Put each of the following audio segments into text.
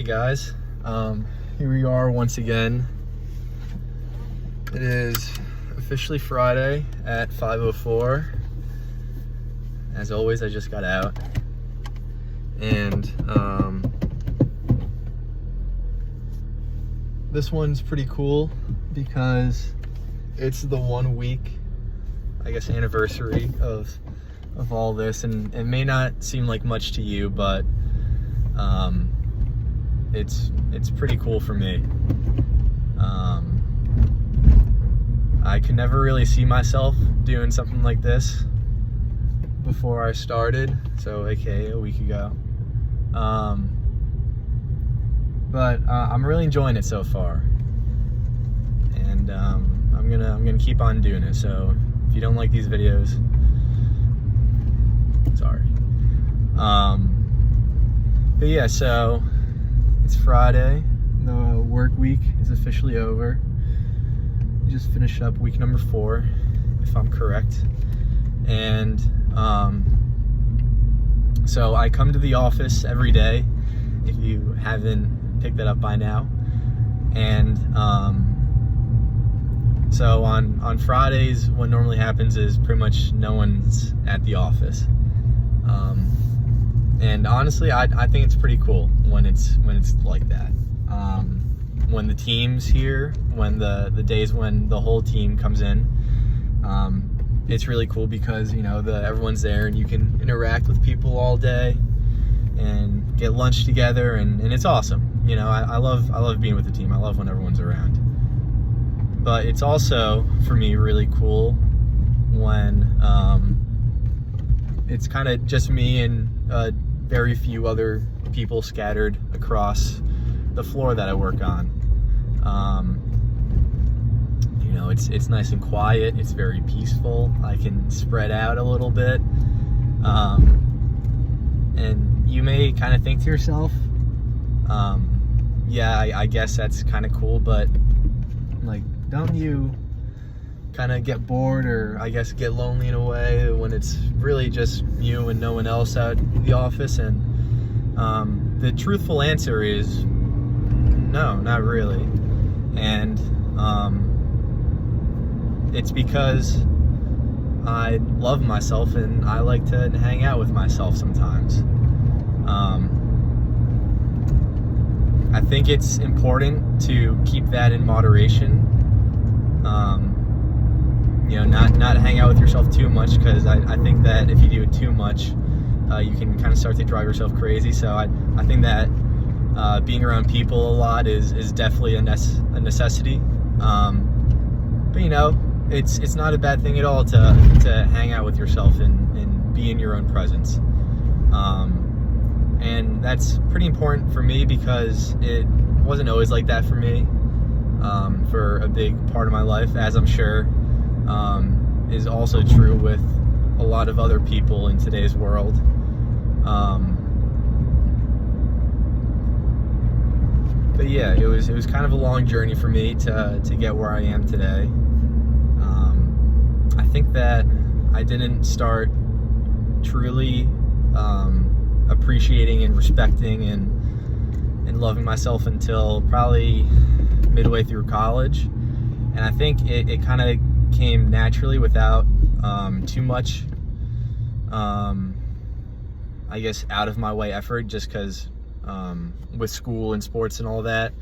Hey guys, here we are once again. It is officially Friday at 5:04. As always, I just got out, and this one's pretty cool because it's the 1 week, I guess, anniversary of all this, and it may not seem like much to you, but it's pretty cool for me. I could never really see myself doing something like this before I started, so aka a week ago. But I'm really enjoying it so far, and I'm gonna keep on doing it. So if you don't like these videos, sorry. But yeah, so it's Friday. The work week is officially over. We just finished up week number 4, if I'm correct. And so I come to the office every day, if you haven't picked that up by now. And so on Fridays, what normally happens is pretty much no one's at the office. And honestly, I think it's pretty cool when it's like that. When the team's here, when the days when the whole team comes in, it's really cool because, you know, everyone's there and you can interact with people all day and get lunch together, and it's awesome. You know, I love being with the team. I love when everyone's around. But it's also, for me, really cool when it's kind of just me and very few other people scattered across the floor that I work on. You know, it's nice and quiet. It's very peaceful. I can spread out a little bit. And you may kind of think to yourself, yeah, I guess that's kind of cool, but like, don't you kind of get bored, or I guess get lonely in a way, when it's really just you and no one else at the office? And the truthful answer is no, not really. And it's because I love myself and I like to hang out with myself sometimes. I think it's important to keep that in moderation. You know, not hang out with yourself too much, because I think that if you do it too much, you can kind of start to drive yourself crazy. So I think that being around people a lot is definitely a necessity. But you know, it's not a bad thing at all to hang out with yourself and be in your own presence. And that's pretty important for me because it wasn't always like that for me for a big part of my life, as I'm sure is also true with a lot of other people in today's world. But yeah, it was kind of a long journey for me to get where I am today. I think that I didn't start truly appreciating and respecting and loving myself until probably midway through college. And I think it kind of came naturally without too much, I guess, out of my way effort, just because with school and sports and all that,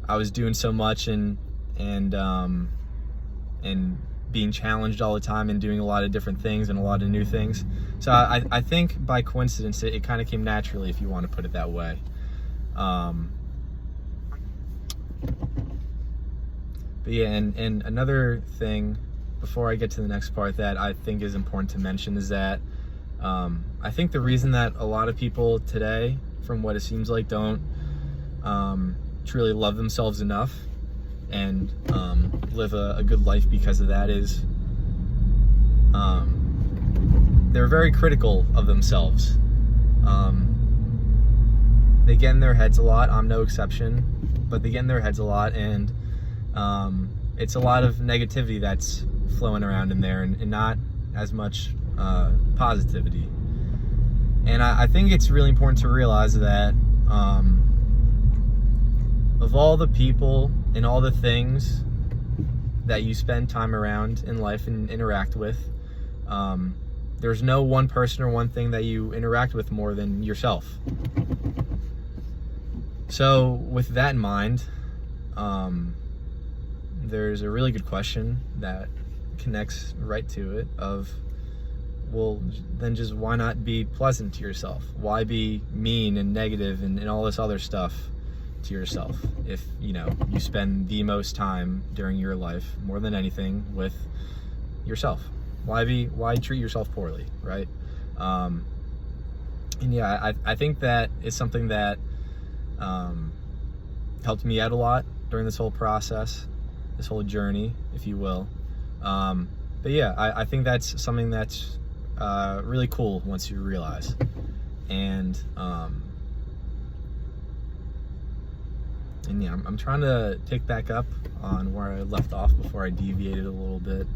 I was doing so much and being challenged all the time and doing a lot of different things and a lot of new things. So I think by coincidence it kind of came naturally, if you want to put it that way. But yeah, and another thing before I get to the next part that I think is important to mention is that I think the reason that a lot of people today, from what it seems like, don't truly love themselves enough and live a good life because of that is they're very critical of themselves. They get in their heads a lot. I'm no exception, but they get in their heads a lot, and it's a lot of negativity that's flowing around in there, and not as much positivity. And I think it's really important to realize that of all the people and all the things that you spend time around in life and interact with, there's no one person or one thing that you interact with more than yourself. So with that in mind, there's a really good question that connects right to it of, well, then just why not be pleasant to yourself? Why be mean and negative and all this other stuff to yourself if, you know, you spend the most time during your life, more than anything, with yourself? Why treat yourself poorly, right? And yeah, I think that is something that helped me out a lot during this whole process, this whole journey, if you will. But yeah, I think that's something that's really cool once you realize. And yeah, I'm trying to pick back up on where I left off before I deviated a little bit.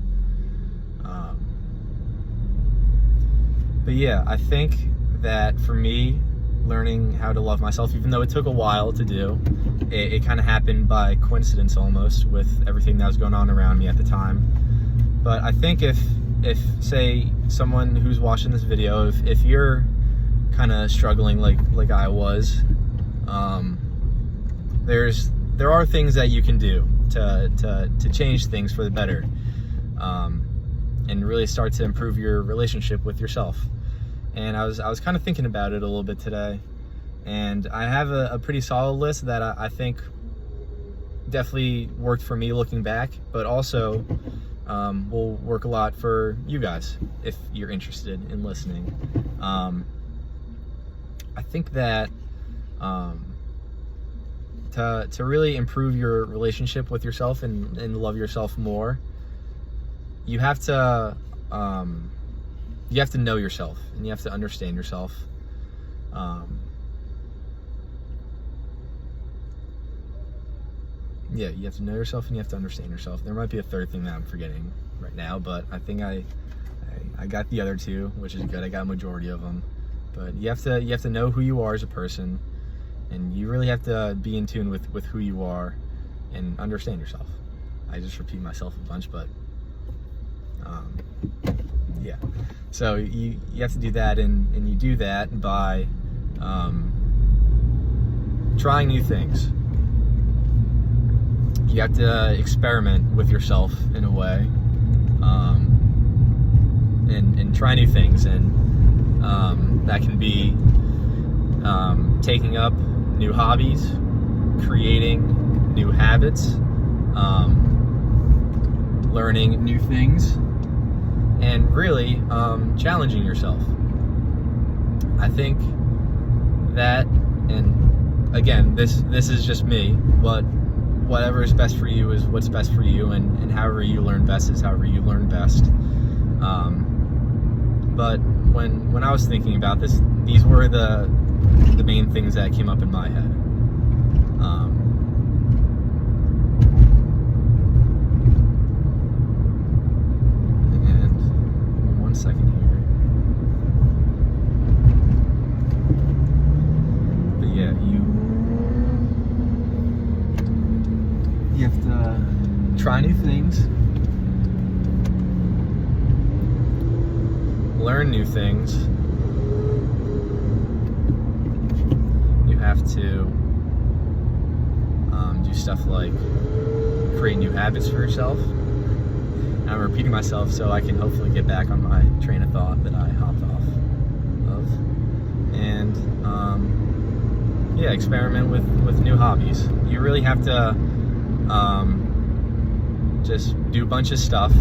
But yeah, I think that for me, learning how to love myself, even though it took a while to do, it kind of happened by coincidence almost with everything that was going on around me at the time. But I think if say someone who's watching this video, if you're kind of struggling like I was, there are things that you can do to change things for the better, and really start to improve your relationship with yourself. And I was kind of thinking about it a little bit today, and I have a pretty solid list that I think definitely worked for me looking back, but also will work a lot for you guys if you're interested in listening. I think that to really improve your relationship with yourself and love yourself more, you have to know yourself, and you have to understand yourself. Yeah, you have to know yourself and you have to understand yourself. There might be a third thing that I'm forgetting right now, but I think I got the other two, which is good. I got a majority of them. But you have to know who you are as a person, and you really have to be in tune with who you are and understand yourself. I just repeat myself a bunch, but yeah. So you have to do that, and you do that by trying new things. You have to experiment with yourself in a way, and try new things, and that can be taking up new hobbies, creating new habits, learning new things, and really challenging yourself. I think that, and again, this is just me, but whatever is best for you is what's best for you, and however you learn best is however you learn best. But when I was thinking about this, these were the main things that came up in my head. And 1 second here. But yeah, you have to try new things, learn new things. You have to do stuff like create new habits for yourself. And I'm repeating myself so I can hopefully get back on my train of thought that I hopped off of. And yeah, experiment with new hobbies. You really have to just do a bunch of stuff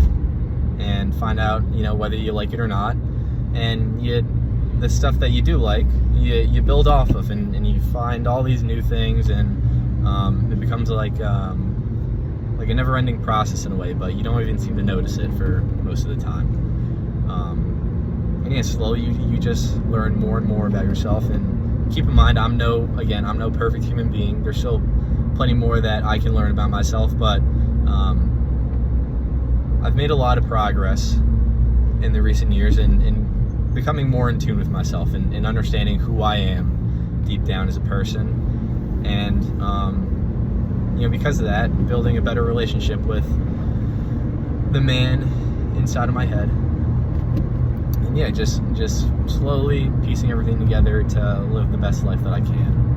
and find out, whether you like it or not. And the stuff that you do like, you build off of, and you find all these new things, and it becomes like a never-ending process in a way, but you don't even seem to notice it for most of the time. And yeah, slowly you just learn more and more about yourself. And keep in mind, I'm no perfect human being. There's still plenty more that I can learn about myself, but I've made a lot of progress in the recent years in becoming more in tune with myself, and understanding who I am deep down as a person. And because of that, building a better relationship with the man inside of my head. And yeah, just slowly piecing everything together to live the best life that I can.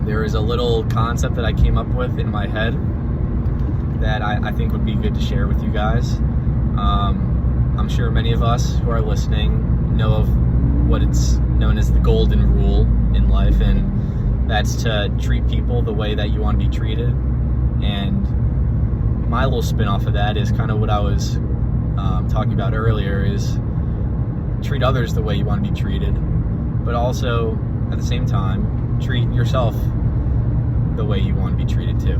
There is a little concept that I came up with in my head that I think would be good to share with you guys. I'm sure many of us who are listening know of what it's known as the golden rule in life, and that's to treat people the way that you want to be treated. And my little spin off of that is kind of what I was talking about earlier, is treat others the way you want to be treated, but also at the same time treat yourself the way you want to be treated too.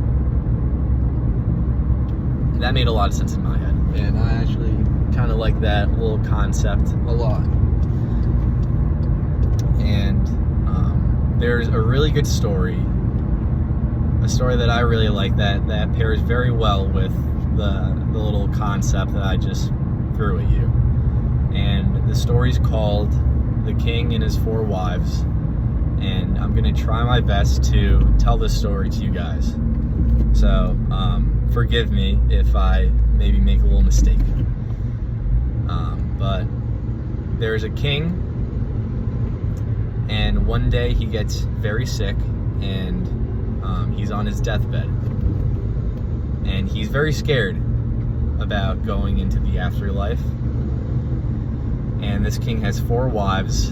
And that made a lot of sense in my head, and I actually kind of like that little concept a lot. And there's a really good story, a story that I really like that pairs very well with the little concept that I just threw at you. And the story's called The King and His Four Wives, and I'm going to try my best to tell this story to you guys. So forgive me if I maybe make a little mistake. But there's a king, and one day he gets very sick, and he's on his deathbed, and he's very scared about going into the afterlife. And this king has 4 wives,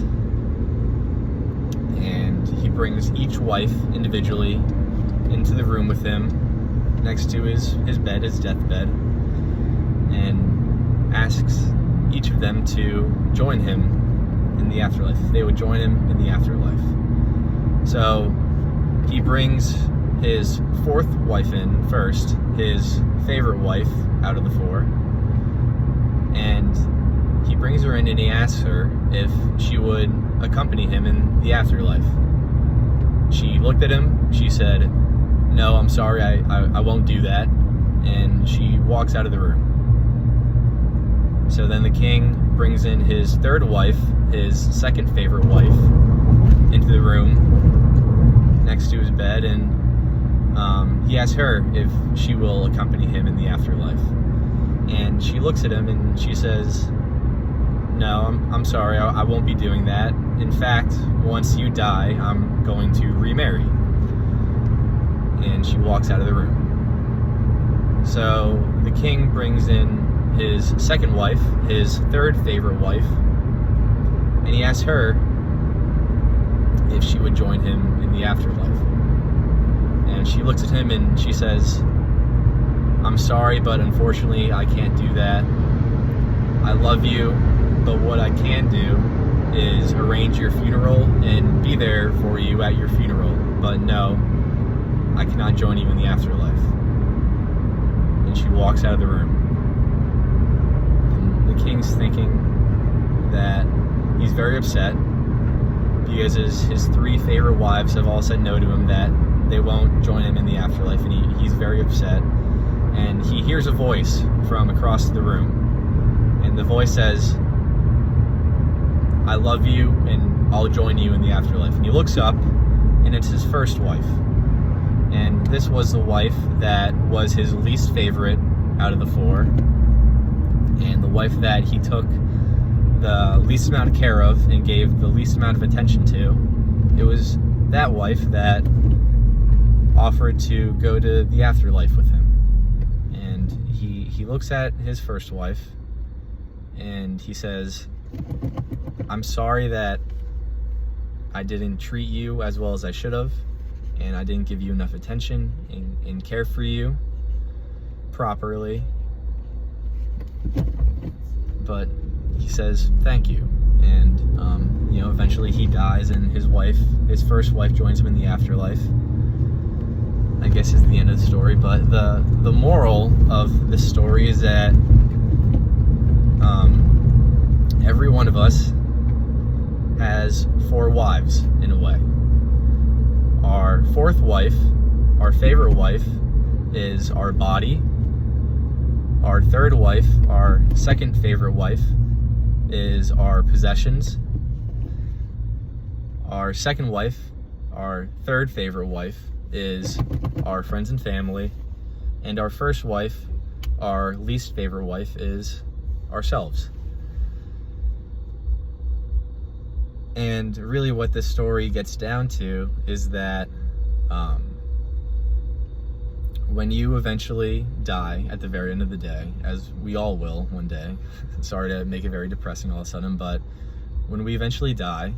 and he brings each wife individually into the room with him next to his bed, his deathbed, and asks each of them to join him in the afterlife. They would join him in the afterlife. So he brings his 4th wife in first, his favorite wife out of the 4, and he brings her in and he asks her if she would accompany him in the afterlife. She looked at him, she said, "No, I'm sorry, I won't do that," and she walks out of the room. So then the king brings in his 3rd wife, his 2nd favorite wife, into the room next to his bed, and he asks her if she will accompany him in the afterlife. And she looks at him and she says, "No, I'm sorry, I won't be doing that. In fact, once you die, I'm going to remarry." And she walks out of the room. So the king brings in his 2nd wife, his 3rd favorite wife, and he asks her if she would join him in the afterlife. And she looks at him and she says, "I'm sorry, but unfortunately I can't do that. I love you, but what I can do is arrange your funeral and be there for you at your funeral. But no, I cannot join you in the afterlife." And she walks out of the room. And the king's thinking that he's very upset because his 3 favorite wives have all said no to him, that they won't join him in the afterlife, and he's very upset. And he hears a voice from across the room, and the voice says, "I love you, and I'll join you in the afterlife." And he looks up, and it's his 1st wife. And this was the wife that was his least favorite out of the 4, and the wife that he took the least amount of care of and gave the least amount of attention to. It was that wife that offered to go to the afterlife with him. And he looks at his 1st wife and he says, "I'm sorry that I didn't treat you as well as I should have, and I didn't give you enough attention and care for you properly." But he says, "Thank you." And eventually he dies, and his 1st wife, joins him in the afterlife. I guess is the end of the story. But the moral of the story is that every one of us has 4 wives in a way. Our 4th wife, our favorite wife, is our body. Our 3rd wife, our 2nd favorite wife, is our possessions. Our 2nd wife, Our third favorite wife is our friends and family. And our first wife, our least favorite wife, is ourselves. And really what this story gets down to is that when you eventually die at the very end of the day, as we all will one day, sorry to make it very depressing all of a sudden, but when we eventually die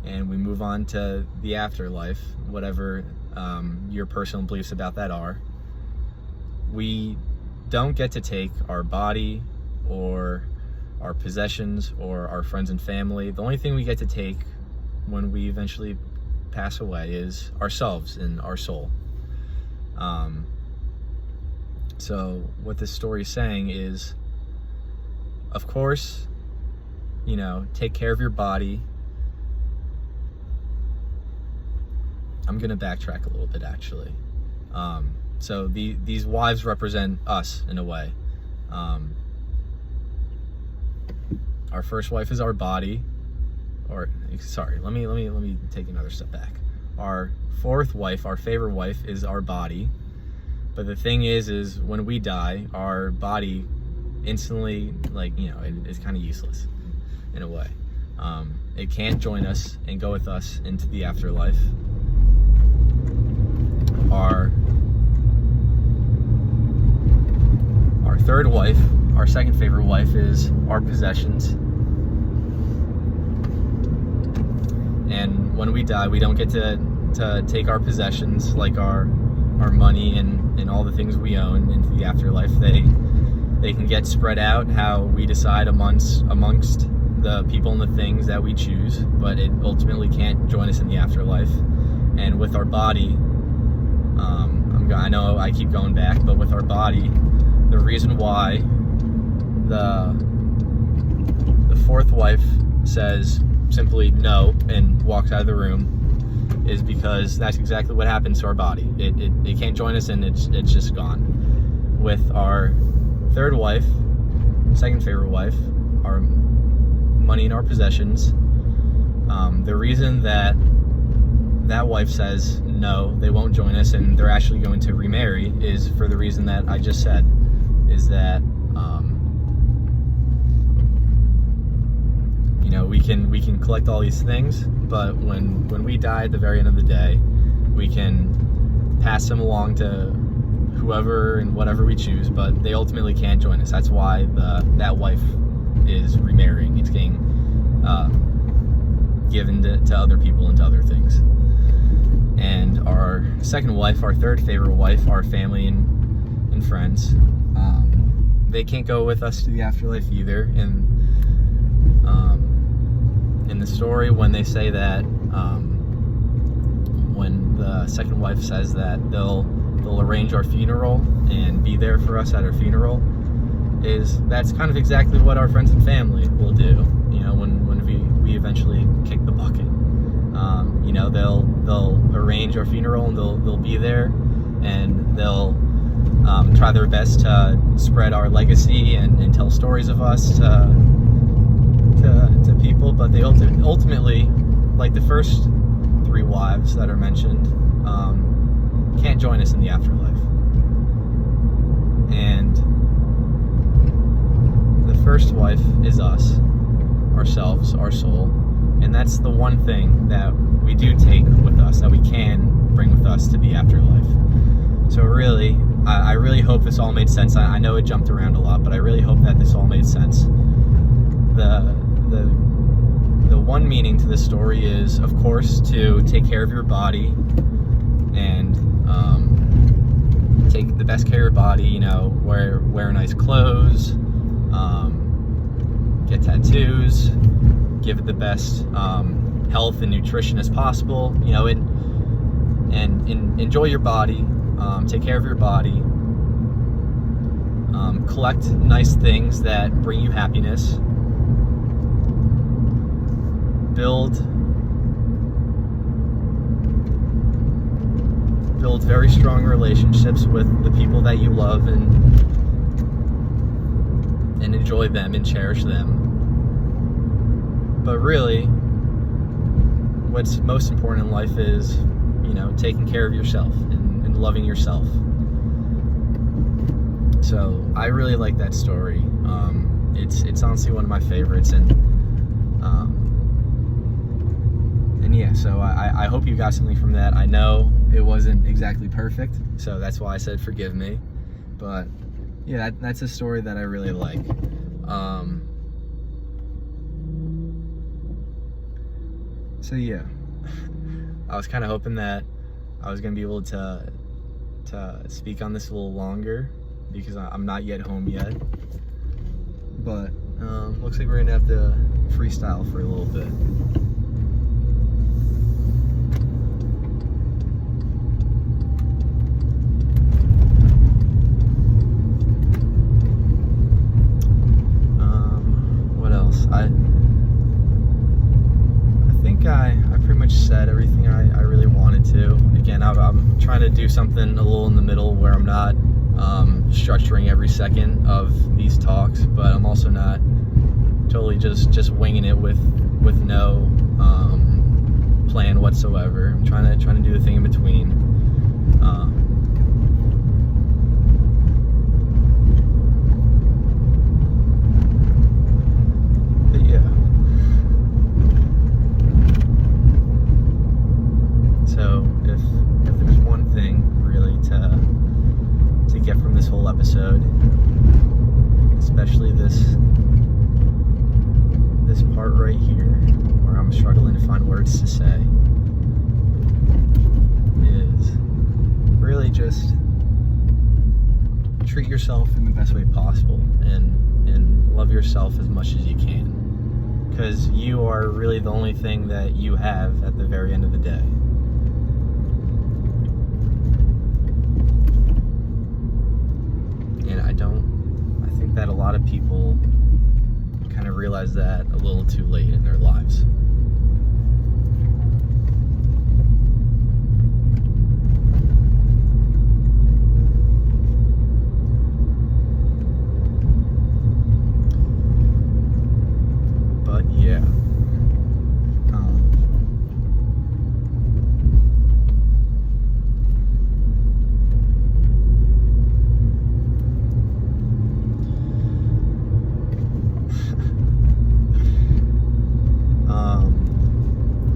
and we move on to the afterlife, whatever your personal beliefs about that are, we don't get to take our body or our possessions or our friends and family. The only thing we get to take when we eventually pass away is ourselves and our soul. So what this story is saying is, of course, take care of your body. I'm gonna backtrack a little bit, actually. So these wives represent us in a way. Our first wife is our body, let me take another step back. Our fourth wife, our favorite wife, is our body. But the thing is when we die, our body instantly, it's kind of useless in a way. It can't join us and go with us into the afterlife. Our third wife, our second favorite wife, is our possessions. And when we die, we don't get to take our possessions, like our money and all the things we own, into the afterlife. They can get spread out how we decide amongst the people and the things that we choose, but it ultimately can't join us in the afterlife. And with our body, I know I keep going back, but with our body, the reason why the fourth wife says simply no and walks out of the room is because that's exactly what happens to our body. It can't join us, and it's just gone. With our third wife, second favorite wife, our money and our possessions, the reason that wife says no, they won't join us, and they're actually going to remarry, is for the reason that I just said, is that we can collect all these things, but when we die at the very end of the day, we can pass them along to whoever and whatever we choose, but they ultimately can't join us. That's why that wife is remarrying. It's getting given to other people and to other things. And our second wife, our third favorite wife, our family and friends, they can't go with us to the afterlife either. And in the story, when they say that, when the second wife says that they'll arrange our funeral and be there for us at our funeral, that's kind of exactly what our friends and family will do. When we eventually kick the bucket, they'll arrange our funeral, and they'll be there, and they'll try their best to spread our legacy and tell stories of us to people. But they ultimately, like the first three wives that are mentioned, can't join us in the afterlife. And the first wife is us, ourselves, our soul, and that's the one thing that we do take with us, that we can bring with us to the afterlife. So really, I really hope this all made sense. I know it jumped around a lot, but I really hope that this all made sense. The one meaning to this story is, of course, to take care of your body and take the best care of your body. Wear nice clothes, get tattoos, give it the best health and nutrition as possible. And enjoy your body. Take care of your body. Collect nice things that bring you happiness. Build very strong relationships with the people that you love, and enjoy them and cherish them. But really, what's most important in life is taking care of yourself and loving yourself. So I really like that story. It's honestly one of my favorites, and yeah, so I hope you got something from that. I know it wasn't exactly perfect, so that's why I said forgive me. But yeah, that's a story that I really like. So yeah, I was kind of hoping that I was gonna be able to speak on this a little longer, because I'm not yet home yet. But looks like we're gonna have to freestyle for a little bit. What else? I think I pretty much said everything I really wanted to. Again, I'm trying to do something a little in the middle where I'm not structuring every second of these talks, but I'm also not totally just winging it with no plan whatsoever. I'm trying to do the thing in between. But yeah. So if there's one thing really to get from this whole episode, especially this part right here where I'm struggling to find words to say, is really just treat yourself in the best way possible and love yourself as much as you can, because you are really the only thing that you have at the very end of the day. And I think that a lot of people kind of realize that a little too late in their lives. But yeah.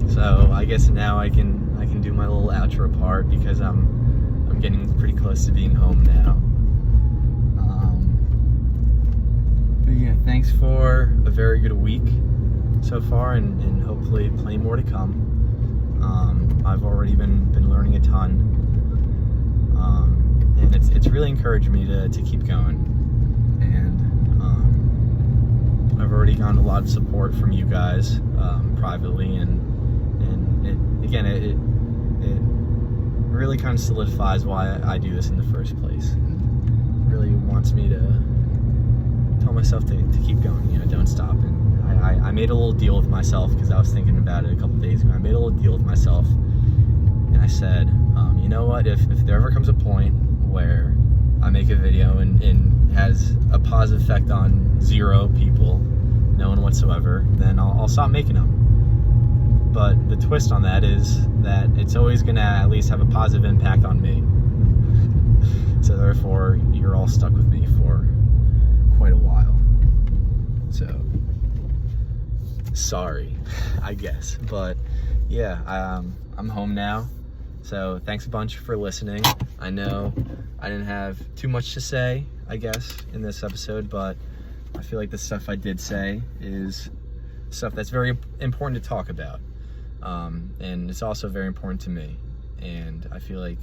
So I guess now I can do my little outro part, because I'm getting pretty close to being home now. But yeah, thanks for a very good week so far, and hopefully plenty more to come. I've already been learning a ton, and it's really encouraged me to keep going. And I've already gotten a lot of support from you guys privately, and it really kind of solidifies why I do this in the first place, and really wants me to tell myself to keep going, don't stop. And I made a little deal with myself, because I was thinking about it a couple days ago. I made a little deal with myself, and I said, you know what, if there ever comes a point where I make a video and has a positive effect on 0 people, no one whatsoever, then I'll stop making them. But the twist on that is that it's always going to at least have a positive impact on me. So therefore, you're all stuck with me for quite a while. So, sorry, I guess. But yeah, I'm home now. So thanks a bunch for listening. I know I didn't have too much to say, I guess, in this episode, but I feel like the stuff I did say is stuff that's very important to talk about. And it's also very important to me, and I feel like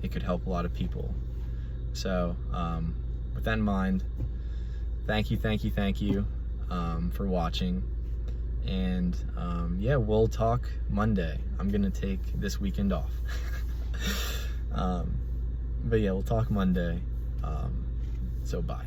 it could help a lot of people. So with that in mind, thank you for watching, and yeah, we'll talk Monday. I'm gonna take this weekend off. But yeah, we'll talk Monday. So bye.